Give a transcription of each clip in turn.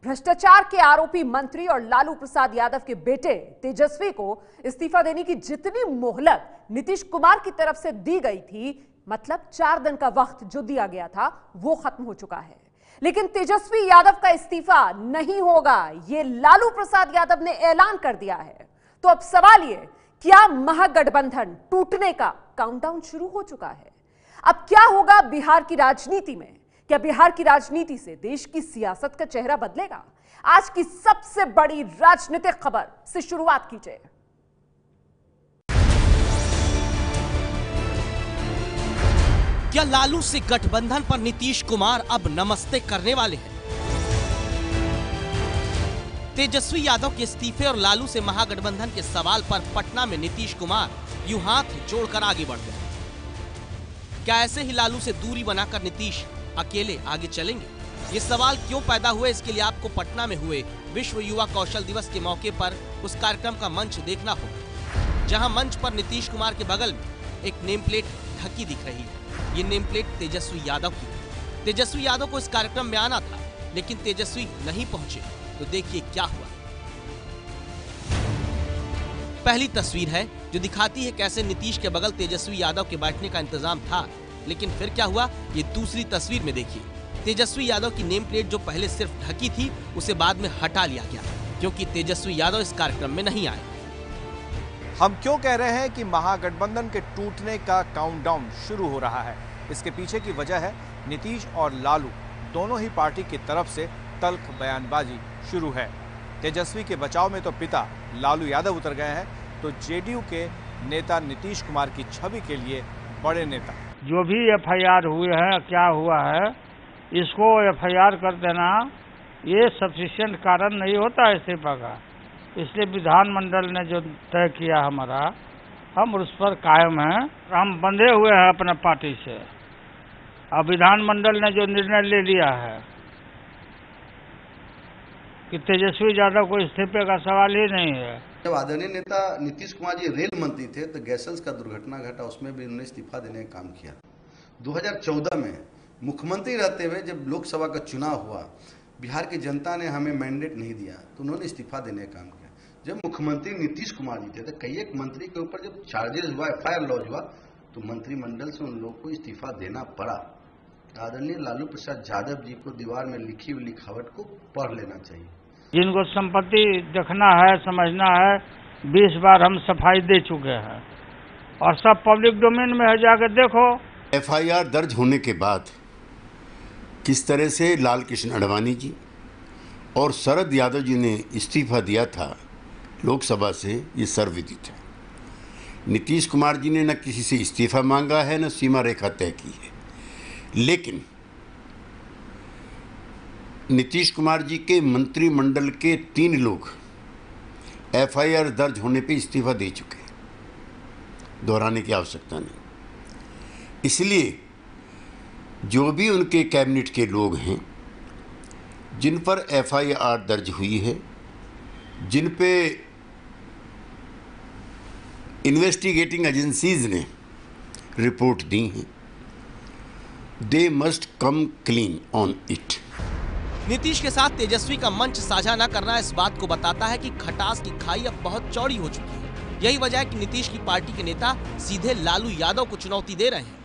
भ्रष्टाचार के आरोपी मंत्री और लालू प्रसाद यादव के बेटे तेजस्वी को इस्तीफा देने की जितनी मोहलत नीतीश कुमार की तरफ से दी गई थी, मतलब 4 दिन का वक्त जो दिया गया था वो खत्म हो चुका है। लेकिन तेजस्वी यादव का इस्तीफा नहीं होगा, ये लालू प्रसाद यादव ने ऐलान कर दिया है। तो अब सवाल ये, क्या महागठबंधन टूटने का काउंटडाउन शुरू हो चुका है? अब क्या होगा बिहार की राजनीति में? क्या बिहार की राजनीति से देश की सियासत का चेहरा बदलेगा? आज की सबसे बड़ी राजनीतिक खबर से शुरुआत कीजिए। क्या लालू से गठबंधन पर नीतीश कुमार अब नमस्ते करने वाले हैं? तेजस्वी यादव के इस्तीफे और लालू से महागठबंधन के सवाल पर पटना में नीतीश कुमार यूं हाथ जोड़कर आगे बढ़ गए। क्या ऐसे ही लालू से दूरी बनाकर नीतीश अकेले आगे चलेंगे? ये सवाल क्यों पैदा हुए, इसके लिए आपको पटना में हुए विश्व युवा कौशल दिवस के मौके पर उस कार्यक्रम का मंच देखना होगा, जहां मंच पर नीतीश कुमार के बगल में एक नेम प्लेट ढकी दिख रही है। ये नेम प्लेट तेजस्वी यादव की है। तेजस्वी यादव को इस कार्यक्रम में आना था, लेकिन तेजस्वी नहीं पहुंचे। तो देखिए क्या हुआ। पहली तस्वीर है जो दिखाती है कैसे नीतीश के बगल तेजस्वी यादव के बैठने का इंतजाम था, लेकिन फिर क्या हुआ ये दूसरी तस्वीर में देखिए। तेजस्वी यादव की नेम प्लेट जो पहले सिर्फ ढकी थी, उसे बाद में हटा लिया गया, क्योंकि तेजस्वी यादव इस कार्यक्रम में नहीं आए। हम क्यों कह रहे हैं कि महागठबंधन के टूटने का काउंटडाउन शुरू हो रहा है? इसके पीछे की वजह है नीतीश और लालू दोनों ही पार्टी की तरफ से तल्ख बयानबाजी शुरू है। तेजस्वी के बचाव में तो पिता लालू यादव उतर गए हैं, तो जेडीयू के नेता नीतीश कुमार की छवि के लिए बड़े नेता जो भी एफआईआर हुए हैं, क्या हुआ है, इसको एफआईआर कर देना ये सफिशिएंट कारण नहीं होता इस्तीफा का। इसलिए विधानमंडल ने जो तय किया हमारा, हम उस पर कायम हैं। हम बंधे हुए हैं अपने पार्टी से। अब विधानमंडल ने जो निर्णय ले लिया है कि तेजस्वी यादव को इस्तीफे का सवाल ही नहीं है। जब आदरणीय नेता नीतीश कुमार जी रेल मंत्री थे तो गैसेंस का दुर्घटना घटा, उसमें भी उन्होंने इस्तीफा देने का काम किया। 2014 में मुख्यमंत्री रहते हुए जब लोकसभा का चुनाव हुआ, बिहार की जनता ने हमें मैंडेट नहीं दिया तो उन्होंने इस्तीफा देने का काम किया। जब मुख्यमंत्री नीतीश कुमार जी थे तो कई एक मंत्री के ऊपर जब चार्जेस हुआ, एफआईआर लॉन्च हुआ, तो मंत्रिमंडल से उन लोग को इस्तीफा देना पड़ा। आदरणीय लालू प्रसाद यादव जी को दीवार में लिखी हुई लिखावट को पढ़ लेना चाहिए। जिनको संपत्ति देखना है, समझना है, 20 बार हम सफाई दे चुके हैं और सब पब्लिक डोमेन में है, जाकर देखो। एफआईआर दर्ज होने के बाद किस तरह से लाल कृष्ण आडवाणी जी और शरद यादव जी ने इस्तीफा दिया था लोकसभा से, ये सर्वविदित है। नीतीश कुमार जी ने न किसी से इस्तीफा मांगा है, न सीमा रेखा तय की है, लेकिन नीतीश कुमार जी के मंत्रिमंडल के 3 लोग एफआईआर दर्ज होने पे इस्तीफा दे चुके हैं, दोहराने की आवश्यकता नहीं। इसलिए जो भी उनके कैबिनेट के लोग हैं जिन पर एफआईआर दर्ज हुई है, जिन पे इन्वेस्टिगेटिंग एजेंसीज ने रिपोर्ट दी हैं, they must come clean on it. Nitish के साथ तेजस्वी का मंच साझा न करना इस बात को बताता है कि खटास की खाई अब बहुत चौड़ी हो चुकी है। यही वजह है कि नीतीश की पार्टी के नेता सीधे लालू यादव को चुनौती दे रहे हैं।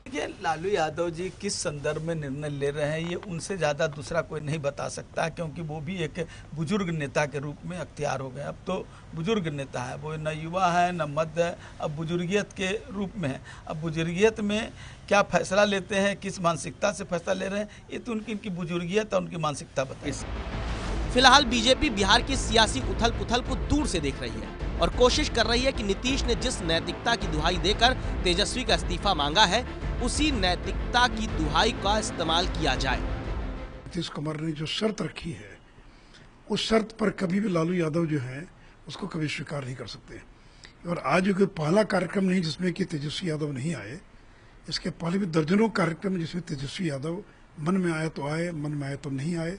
देखिए, लालू यादव जी किस संदर्भ में निर्णय ले रहे हैं ये उनसे ज़्यादा दूसरा कोई नहीं बता सकता, क्योंकि वो भी एक बुजुर्ग नेता के रूप में अख्तियार हो गए। अब तो बुजुर्ग नेता है, वो न युवा है न मध्य है, अब बुजुर्गियत के रूप में है। अब बुजुर्गियत में क्या फैसला लेते हैं, किस मानसिकता से फैसला ले रहे हैं, ये तो उनकी बुजुर्गियत और उनकी मानसिकता बताइए। फिलहाल बीजेपी बिहार की सियासी उथल पुथल को दूर से देख रही है और कोशिश कर रही है कि नीतीश ने जिस नैतिकता की दुहाई देकर तेजस्वी का इस्तीफा मांगा है, उसी नैतिकता की दुहाई का इस्तेमाल किया जाए। नीतीश कुमार ने जो शर्त रखी है, उस शर्त पर कभी भी लालू यादव जो है उसको कभी स्वीकार नहीं कर सकते। और आज कोई पहला कार्यक्रम नहीं जिसमें कि तेजस्वी यादव नहीं आए। इसके पहले भी दर्जनों कार्यक्रम जिसमें तेजस्वी यादव मन में आए तो आए, मन में आए तो नहीं आए।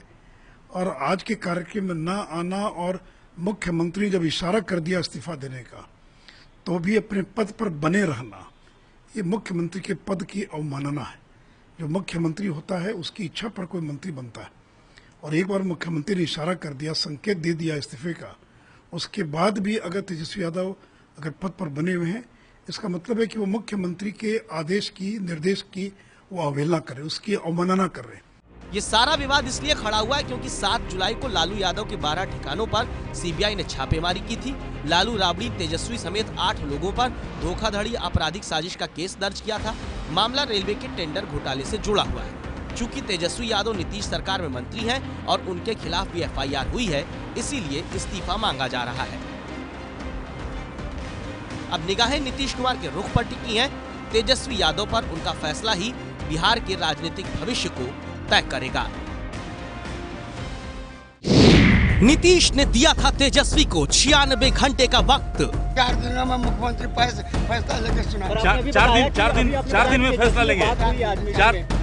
और आज के कार्यक्रम में न आना और मुख्यमंत्री जब इशारा कर दिया इस्तीफा देने का, तो भी अपने पद पर बने रहना, ये मुख्यमंत्री के पद की अवमानना है। जो मुख्यमंत्री होता है उसकी इच्छा पर कोई मंत्री बनता है, और एक बार मुख्यमंत्री ने इशारा कर दिया, संकेत दे दिया इस्तीफे का, उसके बाद भी अगर तेजस्वी यादव अगर पद पर बने हुए हैं, इसका मतलब है कि वो मुख्यमंत्री के आदेश की, निर्देश की वो अवहेलना कर रहे, उसकी अवमानना कर रहे हैं। ये सारा विवाद इसलिए खड़ा हुआ है क्योंकि 7 जुलाई को लालू यादव के 12 ठिकानों पर सीबीआई ने छापेमारी की थी। लालू, राबड़ी, तेजस्वी समेत 8 लोगों पर धोखाधड़ी आपराधिक साजिश का केस दर्ज किया था। मामला रेलवे के टेंडर घोटाले से जुड़ा हुआ है। चूंकि तेजस्वी यादव नीतीश सरकार में मंत्री हैं और उनके खिलाफ भी FIR हुई है, इसीलिए इस्तीफा मांगा जा रहा है। अब निगाहें नीतीश कुमार के रुख पर टिकी हैं। तेजस्वी यादव पर उनका फैसला ही बिहार के राजनीतिक भविष्य को तय करेगा। नीतीश ने दिया था तेजस्वी को 96 घंटे का वक्त। 4 दिन में मुख्यमंत्री फैसला लेके सुना। 4 दिन में फैसला लेंगे।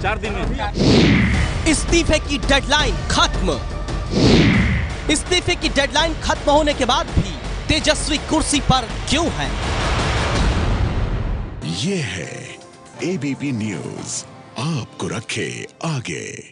4 दिन में। इस्तीफे की डेडलाइन खत्म। इस्तीफे की डेडलाइन खत्म होने के बाद भी तेजस्वी कुर्सी पर क्यों है? ये है ABP न्यूज़, आपको रखे आगे।